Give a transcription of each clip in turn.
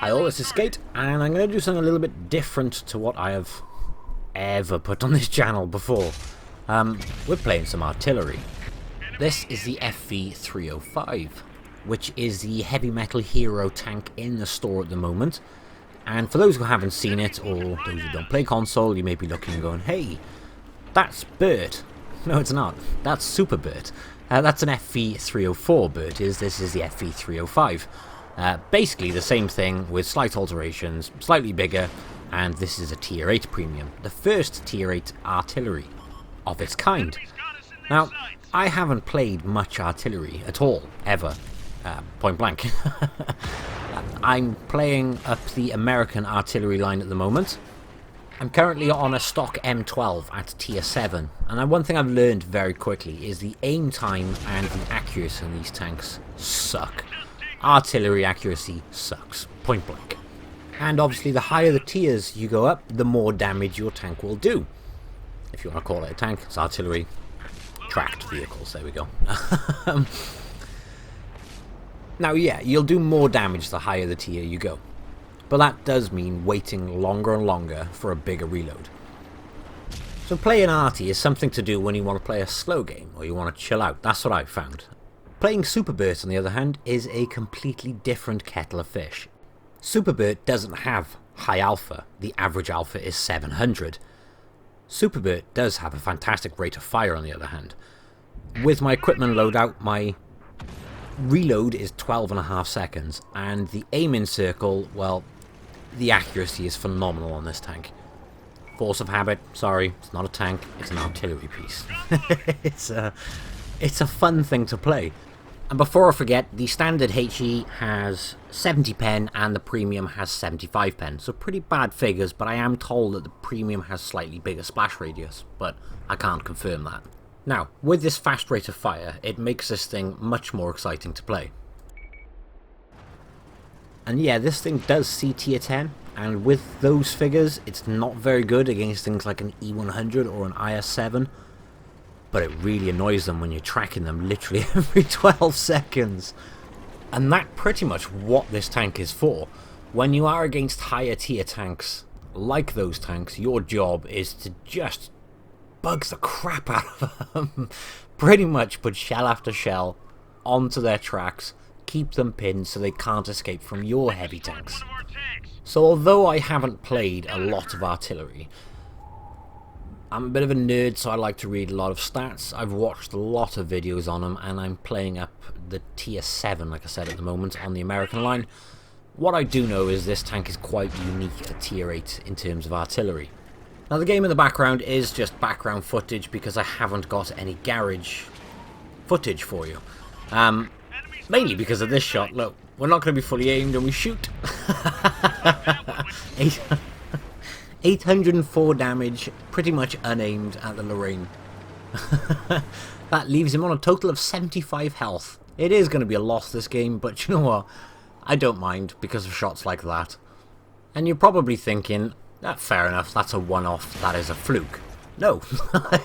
Hi all, this is Skate, and I'm going to do something a little bit different to what I have ever put on this channel before. We're playing some artillery. This is the FV305, which is the heavy metal hero tank in the store at the moment. And for those who haven't seen it, or those who don't play console, you may be looking and going, hey, that's Bert. No, it's not. That's Super Bert. That's an FV304 Bert. This is the FV305. Basically the same thing with slight alterations, slightly bigger, and this is a tier 8 premium. The first tier 8 artillery of its kind. Now, I haven't played much artillery at all, ever. Point blank. I'm playing up the American artillery line at the moment. I'm currently on a stock M12 at tier 7, and one thing I've learned very quickly is the aim time and the accuracy on these tanks suck. Artillery accuracy sucks, point blank. And obviously the higher the tiers you go up, the more damage your tank will do. If you want to call it a tank, it's artillery. Tracked vehicles, there we go. Now yeah, you'll do more damage the higher the tier you go. But that does mean waiting longer and longer for a bigger reload. So playing arty is something to do when you want to play a slow game, or you want to chill out. That's what I've found. Playing Super Bert, on the other hand, is a completely different kettle of fish. Super Bert doesn't have high alpha. The average alpha is 700. Super Bert does have a fantastic rate of fire, on the other hand. With my equipment loadout, my reload is 12.5 seconds, and the aim in circle, well, the accuracy is phenomenal on this tank. Force of habit, sorry, it's not a tank, it's an artillery piece. It's a fun thing to play. And before I forget, the standard HE has 70 pen and the premium has 75 pen. So pretty bad figures, but I am told that the premium has slightly bigger splash radius, but I can't confirm that. Now, with this fast rate of fire, it makes this thing much more exciting to play. And yeah, this thing does see tier 10, and with those figures, it's not very good against things like an E100 or an IS-7. But it really annoys them when you're tracking them literally every 12 seconds. And that's pretty much what this tank is for. When you are against higher tier tanks, like those tanks, your job is to just bug the crap out of them. Pretty much put shell after shell onto their tracks, keep them pinned so they can't escape from your heavy tanks. So although I haven't played a lot of artillery, I'm a bit of a nerd, so I like to read a lot of stats. I've watched a lot of videos on them, and I'm playing up the tier 7, like I said, at the moment, on the American line. What I do know is this tank is quite unique at tier 8 in terms of artillery. Now the game in the background is just background footage because I haven't got any garage footage for you. Mainly because of this shot. Look, we're not going to be fully aimed and we shoot. 804 damage, pretty much unaimed at the Lorraine. That leaves him on a total of 75 health. It is going to be a loss this game, but you know what? I don't mind because of shots like that. And you're probably thinking, fair enough, that's a one-off, that is a fluke. No,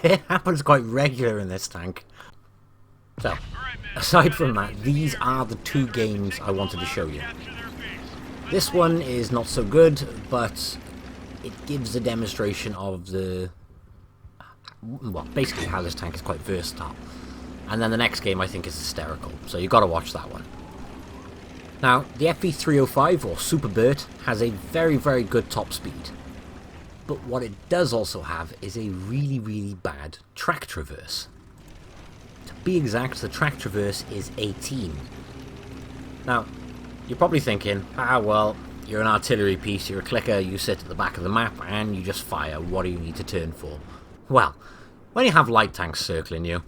it happens quite regular in this tank. So, aside from that, these are the two games I wanted to show you. This one is not so good, but it gives a demonstration of well, basically how this tank is quite versatile. And then the next game I think is hysterical, so you've got to watch that one. Now, the FV305, or Super Bert, has a very, very good top speed. But what it does also have is a really, really bad track traverse. To be exact, the track traverse is 18. Now, you're probably thinking, well, you're an artillery piece, you're a clicker, you sit at the back of the map and you just fire. What do you need to turn for? Well, when you have light tanks circling you,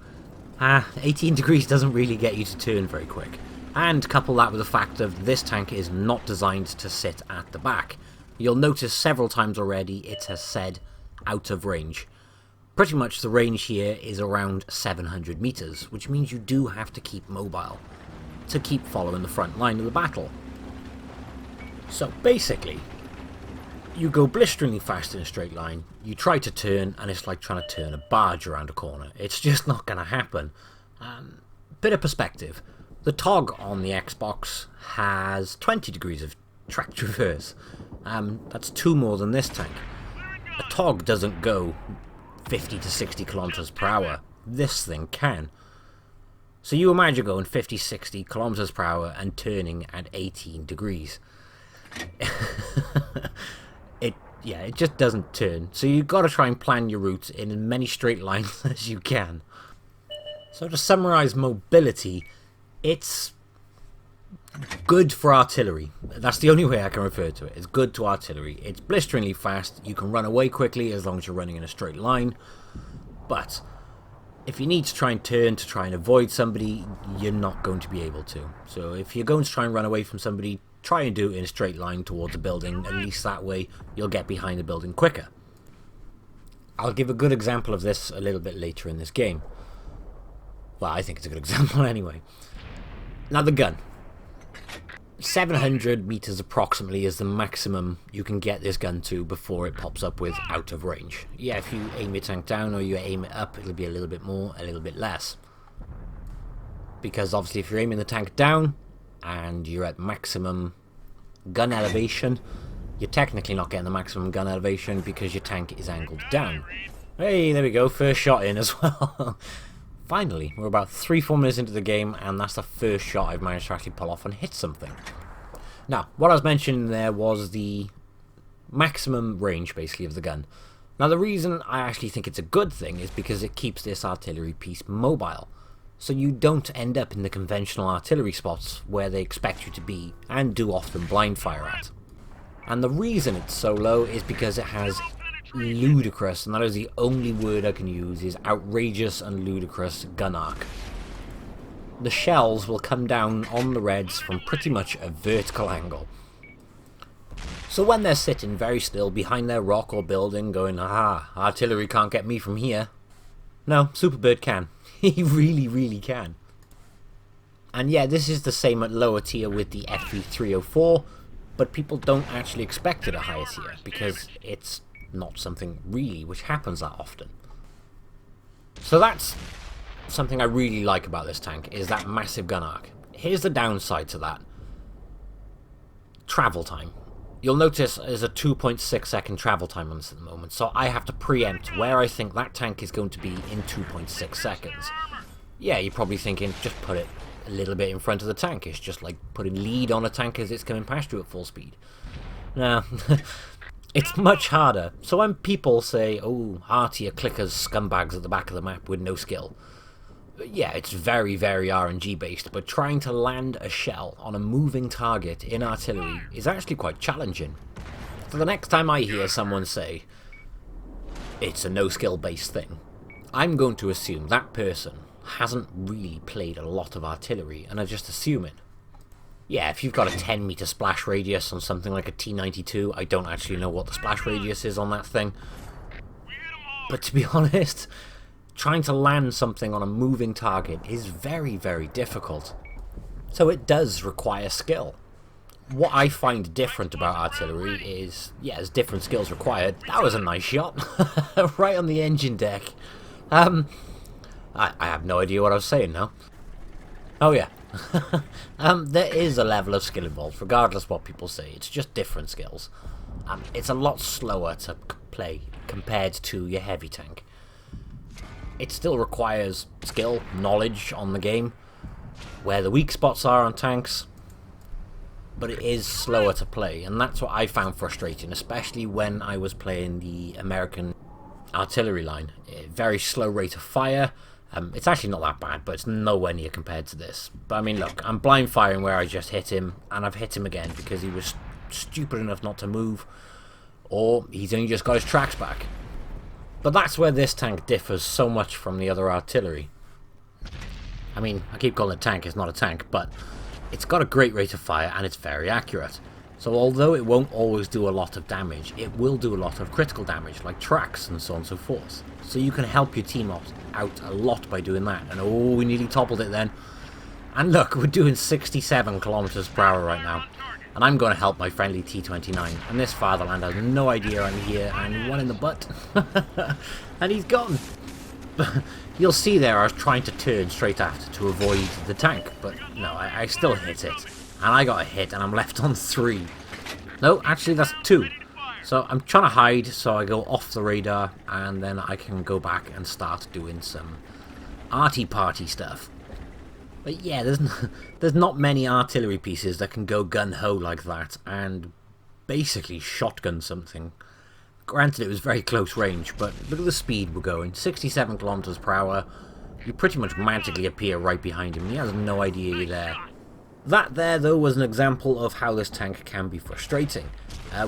18 degrees doesn't really get you to turn very quick. And couple that with the fact that this tank is not designed to sit at the back. You'll notice several times already it has said out of range. Pretty much the range here is around 700 meters, which means you do have to keep mobile to keep following the front line of the battle. So basically, you go blisteringly fast in a straight line, you try to turn, and it's like trying to turn a barge around a corner. It's just not going to happen. Bit of perspective. The TOG on the Xbox has 20 degrees of track traverse. That's 2 more than this tank. A TOG doesn't go 50 to 60 kilometers per hour. This thing can. So you imagine going 50, 60 kilometers per hour and turning at 18 degrees. It just doesn't turn. So you've got to try and plan your routes in as many straight lines as you can. So to summarize mobility, it's good for artillery. That's the only way I can refer to it. It's good to artillery. It's blisteringly fast. You can run away quickly as long as you're running in a straight line. But if you need to try and turn to try and avoid somebody, you're not going to be able to. So if you're going to try and run away from somebody, try and do it in a straight line towards a building. At least that way you'll get behind the building quicker. I'll give a good example of this a little bit later in this game. Well, I think it's a good example anyway. Now the gun. 700 meters approximately is the maximum you can get this gun to before it pops up with out of range. Yeah, if you aim your tank down or you aim it up, it'll be a little bit more, a little bit less. Because obviously if you're aiming the tank down and you're at maximum gun elevation, you're technically not getting the maximum gun elevation because your tank is angled down. Hey, there we go, first shot in as well. Finally, we're about 3-4 minutes into the game, and that's the first shot I've managed to actually pull off and hit something. Now, what I was mentioning there was the maximum range, basically, of the gun. Now, the reason I actually think it's a good thing is because it keeps this artillery piece mobile. So you don't end up in the conventional artillery spots where they expect you to be, and do often blind fire at. And the reason it's so low is because it has ludicrous, and that is the only word I can use, is outrageous and ludicrous gun arc. The shells will come down on the Reds from pretty much a vertical angle. So when they're sitting very still behind their rock or building going, aha, artillery can't get me from here. No, Super Bert can. He really can. And yeah, this is the same at lower tier with the FV304, but people don't actually expect it at higher tier because it's not something really which happens that often. So that's something I really like about this tank, is that massive gun arc. Here's the downside to that. Travel time. You'll notice there's a 2.6 second travel time on this at the moment, so I have to preempt where I think that tank is going to be in 2.6 seconds. Yeah, you're probably thinking, just put it a little bit in front of the tank. It's just like putting lead on a tank as it's coming past you at full speed. No. It's much harder. So when people say, oh, arty are clickers, scumbags at the back of the map with no skill. Yeah, it's very RNG based, but trying to land a shell on a moving target in artillery is actually quite challenging. So the next time I hear someone say, it's a no skill based thing, I'm going to assume that person hasn't really played a lot of artillery and are just assuming. Yeah, if you've got a 10 meter splash radius on something like a T92, I don't actually know what the splash radius is on that thing. But to be honest, trying to land something on a moving target is very difficult. So it does require skill. What I find different about artillery is, yeah, there's different skills required. That was a nice shot. Right on the engine deck. I have no idea what I was saying now. Oh yeah. There is a level of skill involved, regardless what people say. It's just different skills. It's a lot slower to play compared to your heavy tank. It still requires skill, knowledge on the game, where the weak spots are on tanks, but it is slower to play, and that's what I found frustrating, especially when I was playing the American artillery line. A very slow rate of fire. It's actually not that bad, but it's nowhere near compared to this. But I mean, look, I'm blind firing where I just hit him, and I've hit him again because he was stupid enough not to move, or he's only just got his tracks back. But that's where this tank differs so much from the other artillery. I mean, I keep calling it a tank, it's not a tank, but it's got a great rate of fire and it's very accurate. So although it won't always do a lot of damage, it will do a lot of critical damage, like tracks and so on and so forth. So you can help your team out a lot by doing that. And oh, we nearly toppled it then. And look, we're doing 67 kilometers per hour right now. And I'm going to help my friendly T29. And this fatherland has no idea I'm here, and one in the butt. And he's gone. You'll see there I was trying to turn straight after to avoid the tank. But no, I still hit it. And I got a hit, and I'm left on 3. No, actually that's 2. So I'm trying to hide so I go off the radar and then I can go back and start doing some arty party stuff. But yeah, there's not many artillery pieces that can go gun-ho like that and basically shotgun something. Granted, it was very close range, but look at the speed we're going. 67 kilometers per hour. You pretty much magically appear right behind him. He has no idea you're there. That there, though, was an example of how this tank can be frustrating.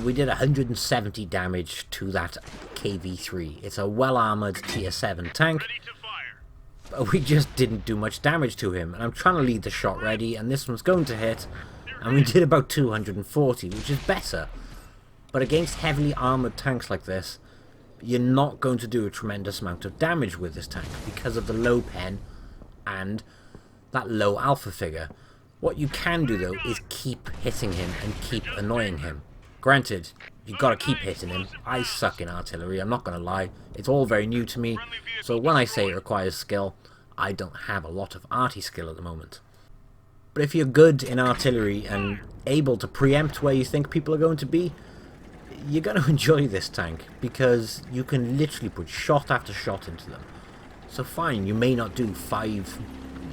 We did 170 damage to that KV3. It's a well-armoured tier 7 tank. But we just didn't do much damage to him. And I'm trying to lead the shot ready, and this one's going to hit. And we did about 240, which is better. But against heavily armoured tanks like this, you're not going to do a tremendous amount of damage with this tank because of the low pen and that low alpha figure. What you can do, though, is keep hitting him and keep annoying him. Granted, you've got to keep hitting him. I suck in artillery, I'm not going to lie. It's all very new to me, so when I say it requires skill, I don't have a lot of arty skill at the moment. But if you're good in artillery and able to preempt where you think people are going to be, you're going to enjoy this tank, because you can literally put shot after shot into them. So fine, you may not do 5,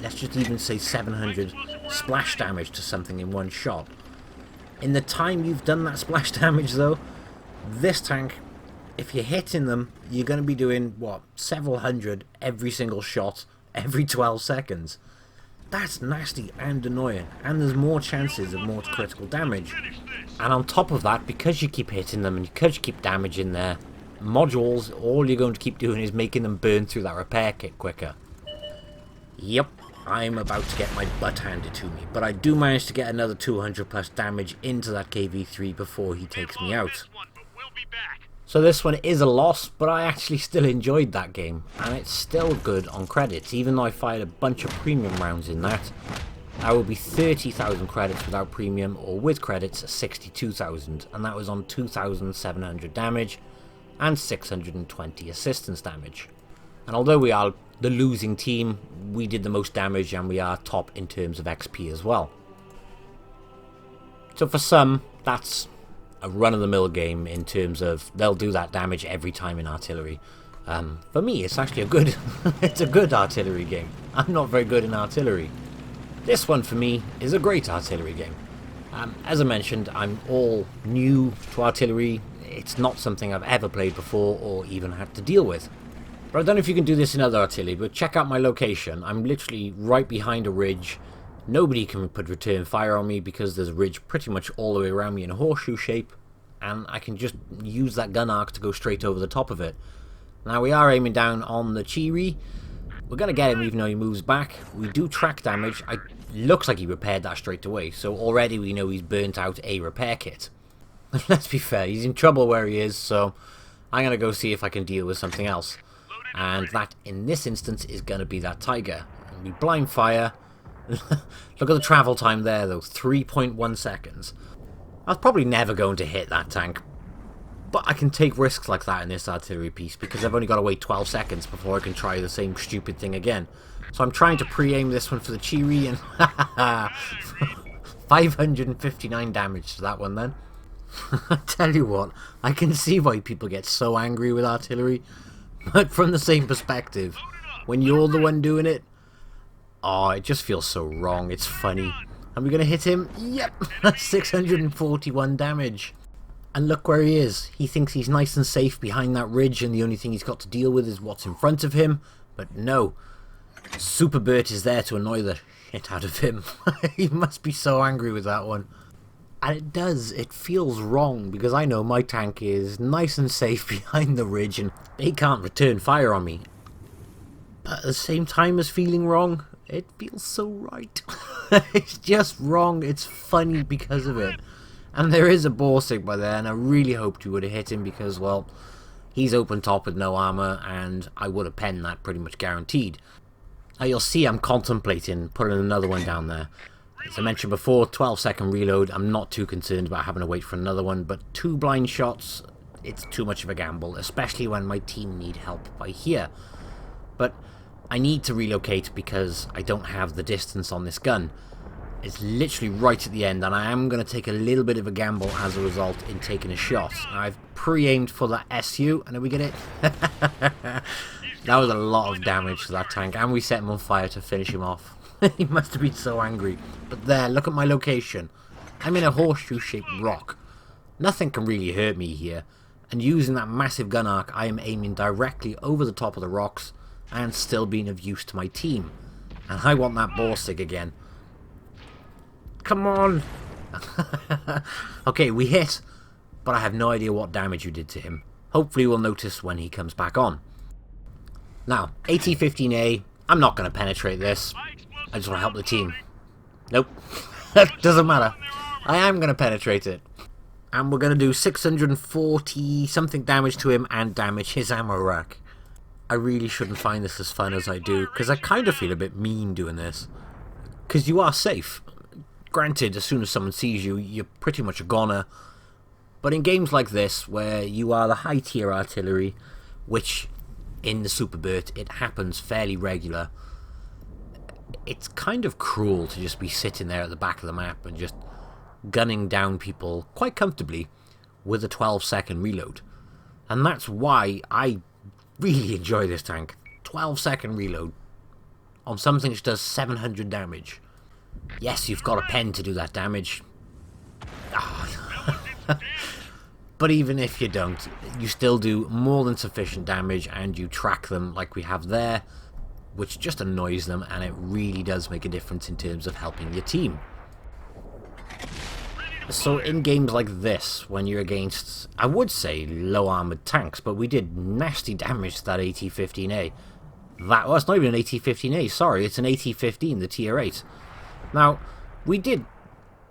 let's just even say 700 splash damage to something in one shot. In the time you've done that splash damage, though, this tank, if you're hitting them, you're going to be doing, what, several hundred every single shot, every 12 seconds. That's nasty and annoying, and there's more chances of more critical damage. And on top of that, because you keep hitting them and because you keep damaging their modules, all you're going to keep doing is making them burn through that repair kit quicker. Yep, I'm about to get my butt handed to me, but I do manage to get another 200 plus damage into that KV3 before he takes me out. So this one is a loss, but I actually still enjoyed that game, and it's still good on credits, even though I fired a bunch of premium rounds in that. I will be 30,000 credits without premium, or with credits 62,000, and that was on 2,700 damage and 620 assistance damage. And although we are the losing team, we did the most damage and we are top in terms of XP as well. So for some, that's a run-of-the-mill game in terms of they'll do that damage every time in artillery. For me, it's actually a good it's a good artillery game. I'm not very good in artillery. This one for me is a great artillery game. As I mentioned, I'm all new to artillery. It's not something I've ever played before or even had to deal with. But I don't know if you can do this in other artillery, but check out my location. I'm literally right behind a ridge. Nobody can put return fire on me because there's a ridge pretty much all the way around me in a horseshoe shape, and I can just use that gun arc to go straight over the top of it. Now we are aiming down on the Chiri. We're going to get him even though he moves back. We do track damage. Looks like he repaired that straight away, so already we know he's burnt out a repair kit. Let's be fair, he's in trouble where he is, so I'm going to go see if I can deal with something else. And that, in this instance, is going to be that Tiger. And we blind fire. Look at the travel time there, though. 3.1 seconds. I was probably never going to hit that tank. But I can take risks like that in this artillery piece, because I've only got to wait 12 seconds before I can try the same stupid thing again. So I'm trying to pre-aim this one for the Chiri, and 559 damage to that one then. I tell you what, I can see why people get so angry with artillery. But from the same perspective, when you're the one doing it, oh, it just feels so wrong. It's funny. Are we going to hit him? Yep, 641 damage. And look where he is. He thinks he's nice and safe behind that ridge, and the only thing he's got to deal with is what's in front of him. But no, Super Bert is there to annoy the shit out of him. He must be so angry with that one. And it does, it feels wrong, because I know my tank is nice and safe behind the ridge and they can't return fire on me. But at the same time as feeling wrong, it feels so right. It's just wrong, it's funny because of it. And there is a ball sigma there, and I really hoped you would have hit him because, well, he's open top with no armor, and I would have penned that pretty much guaranteed. Now you'll see I'm contemplating putting another one down there. As I mentioned before, 12-second reload. I'm not too concerned about having to wait for another one, but 2 blind shots, it's too much of a gamble, especially when my team need help by here. But I need to relocate because I don't have the distance on this gun. is literally right at the end, and I am going to take a little bit of a gamble as a result in taking a shot. Now, I've pre-aimed for that SU, and did we get it? That was a lot of damage to that tank, and we set him on fire to finish him off. He must have been so angry. But there, look at my location. I'm in a horseshoe-shaped rock. Nothing can really hurt me here, and using that massive gun arc, I am aiming directly over the top of the rocks and still being of use to my team. And I want that Borsig again. Come on! Okay, we hit, but I have no idea what damage you did to him. Hopefully we'll notice when he comes back on. Now, AT-15A, I'm not going to penetrate this. I just want to help the team. Nope. Doesn't matter. I am going to penetrate it. And we're going to do 640 something damage to him and damage his ammo rack. I really shouldn't find this as fun as I do, because I kind of feel a bit mean doing this. Because you are safe. Granted, as soon as someone sees you, you're pretty much a goner. But in games like this, where you are the high tier artillery, which in the Super Bert, it happens fairly regular, it's kind of cruel to just be sitting there at the back of the map and just gunning down people quite comfortably with a 12-second reload. And that's why I really enjoy this tank. 12-second reload on something which does 700 damage. Yes, you've got a pen to do that damage. But even if you don't, you still do more than sufficient damage, and you track them like we have there, which just annoys them, and it really does make a difference in terms of helping your team. So in games like this, when you're against, I would say, low armoured tanks, but we did nasty damage to that AT-15A. Well, it's not even an AT-15A, sorry, it's an AT-15, the Tier 8. Now, we did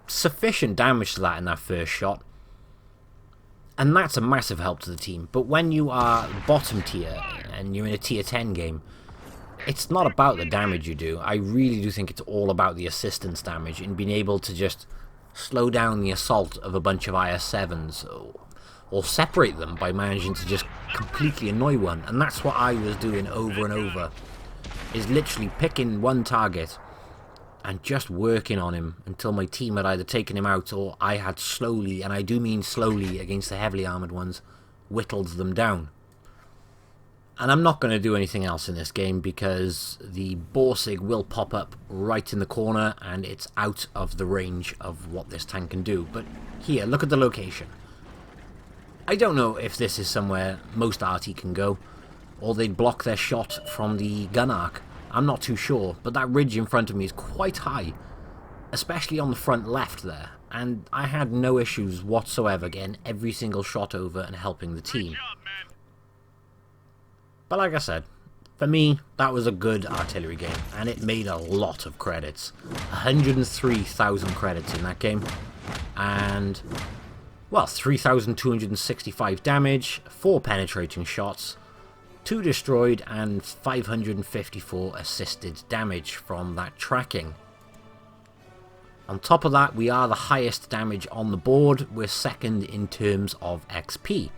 sufficient damage to that in that first shot, and that's a massive help to the team. But when you are bottom tier, and you're in a Tier 10 game, it's not about the damage you do. I really do think it's all about the assistance damage, and being able to just slow down the assault of a bunch of IS-7s, or separate them by managing to just completely annoy one. And that's what I was doing over and over, is literally picking one target and just working on him until my team had either taken him out, or I had slowly, and I do mean slowly against the heavily armoured ones, whittled them down. And I'm not going to do anything else in this game, because the Borsig will pop up right in the corner, and it's out of the range of what this tank can do. But here, look at the location. I don't know if this is somewhere most arty can go, or they'd block their shot from the gun arc. I'm not too sure, but that ridge in front of me is quite high, especially on the front left there, and I had no issues whatsoever getting every single shot over and helping the team. But like I said, for me, that was a good artillery game, and it made a lot of credits. 103,000 credits in that game, and, well, 3,265 damage, 4 penetrating shots, 2 destroyed, and 554 assisted damage from that tracking. On top of that, we are the highest damage on the board. We're second in terms of XP.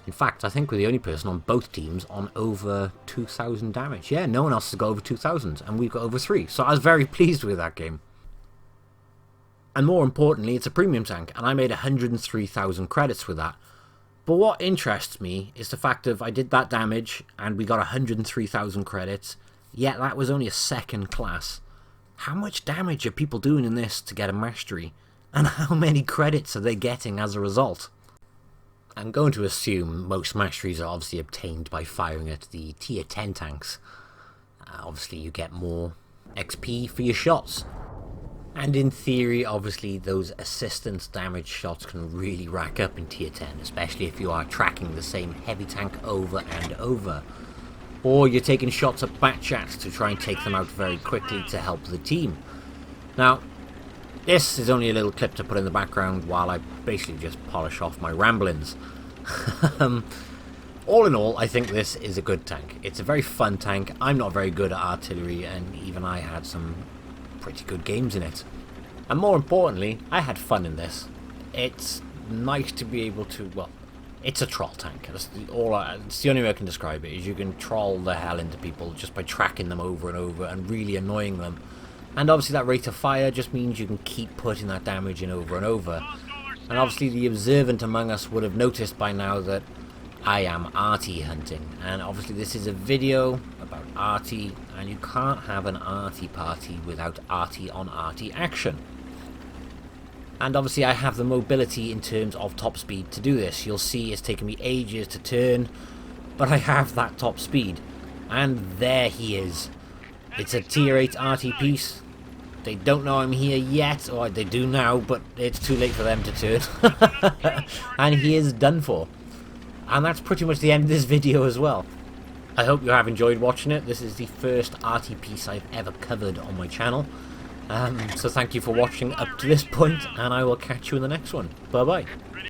In fact, I think we're the only person on both teams on over 2,000 damage. Yeah, no one else has got over 2,000, and we've got over 3. So I was very pleased with that game. And more importantly, it's a premium tank, and I made 103,000 credits with that. But what interests me is the fact of I did that damage, and we got 103,000 credits, yet that was only a second class. How much damage are people doing in this to get a mastery? And how many credits are they getting as a result? I'm going to assume most masteries are obviously obtained by firing at the Tier 10 tanks. Obviously you get more XP for your shots. And in theory, obviously, those assistance damage shots can really rack up in Tier 10, especially if you are tracking the same heavy tank over and over. Or you're taking shots at batchats to try and take them out very quickly to help the team. Now, this is only a little clip to put in the background while I basically just polish off my ramblings. All in all, I think this is a good tank. It's a very fun tank. I'm not very good at artillery, and even I had some pretty good games in it. And more importantly, I had fun in this. It's nice to be able to, well, it's a troll tank. It's the only way I can describe it, is you can troll the hell into people just by tracking them over and over and really annoying them. And obviously that rate of fire just means you can keep putting that damage in over and over. And obviously the observant among us would have noticed by now that I am arty hunting. And obviously this is a video about arty, and you can't have an arty party without arty on arty action. And obviously I have the mobility in terms of top speed to do this. You'll see it's taken me ages to turn, but I have that top speed. And there he is. It's a tier 8 arty piece. They don't know I'm here yet, or they do now, but it's too late for them to turn. And he is done for. And that's pretty much the end of this video as well. I hope you have enjoyed watching it. This is the first arty piece I've ever covered on my channel. So thank you for watching up to this point, and I will catch you in the next one. Bye bye.